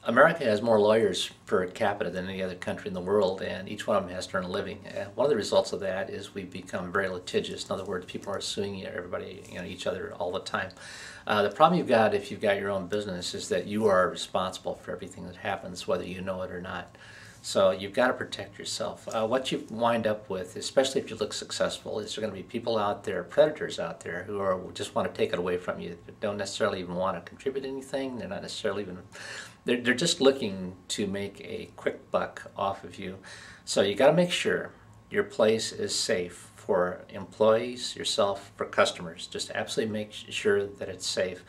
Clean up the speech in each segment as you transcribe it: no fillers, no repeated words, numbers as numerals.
America has more lawyers per capita than any other country in the world, and each one of them has to earn a living. One of the results of that is we've become very litigious. In other words, people are suing everybody, each other all the time. The problem you've got if you've got your own business is that you are responsible for everything that happens, whether you know it or not. So you've got to protect yourself. What you wind up with, especially if you look successful, is there going to be people out there, predators out there, who just want to take it away from you. They don't necessarily even want to contribute anything. They're not necessarily even, they're just looking to make a quick buck off of you. So you got to make sure your place is safe for employees, yourself, for customers. Just absolutely make sure that it's safe.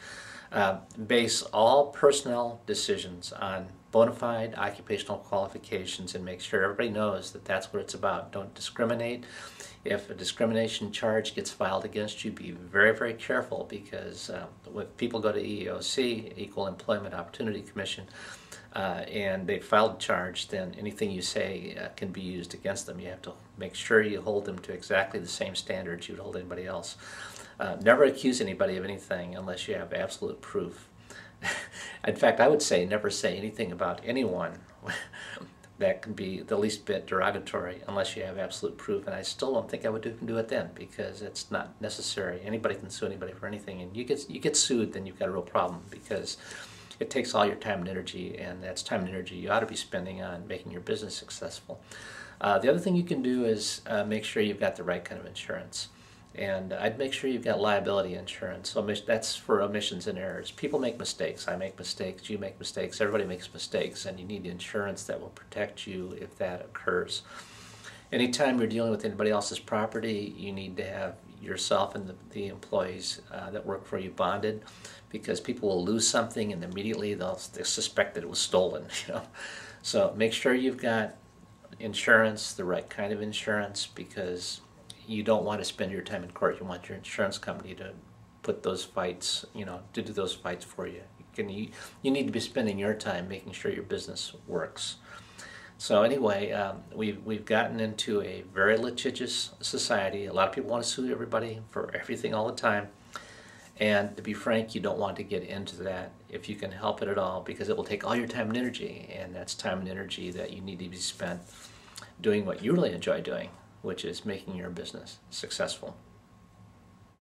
Base all personnel decisions on bona fide occupational qualifications and make sure everybody knows that that's what it's about. Don't discriminate. If a discrimination charge gets filed against you, be very, very careful, because when people go to EEOC, Equal Employment Opportunity Commission, and they filed a charge, then anything you say can be used against them. You have to make sure you hold them to exactly the same standards you would hold anybody else. Never accuse anybody of anything unless you have absolute proof. In fact, I would say never say anything about anyone that can be the least bit derogatory unless you have absolute proof, and I still don't think I would do it then, because it's not necessary. Anybody can sue anybody for anything, and you get sued, then you've got a real problem, because it takes all your time and energy, and that's time and energy you ought to be spending on making your business successful. The other thing you can do is make sure you've got the right kind of insurance. And I'd make sure you've got liability insurance. So that's for omissions and errors. People make mistakes. I make mistakes. You make mistakes. Everybody makes mistakes, and you need insurance that will protect you if that occurs. Anytime you're dealing with anybody else's property, you need to have yourself and the employees that work for you bonded, because people will lose something and immediately they'll suspect that it was stolen. So make sure you've got insurance, the right kind of insurance, because you don't want to spend your time in court. You want your insurance company to put those fights, to do those fights for you. You need to be spending your time making sure your business works. So anyway, we've gotten into a very litigious society. A lot of people want to sue everybody for everything all the time. And to be frank, you don't want to get into that if you can help it at all, because it will take all your time and energy, and that's time and energy that you need to be spent doing what you really enjoy doing, which is making your business successful.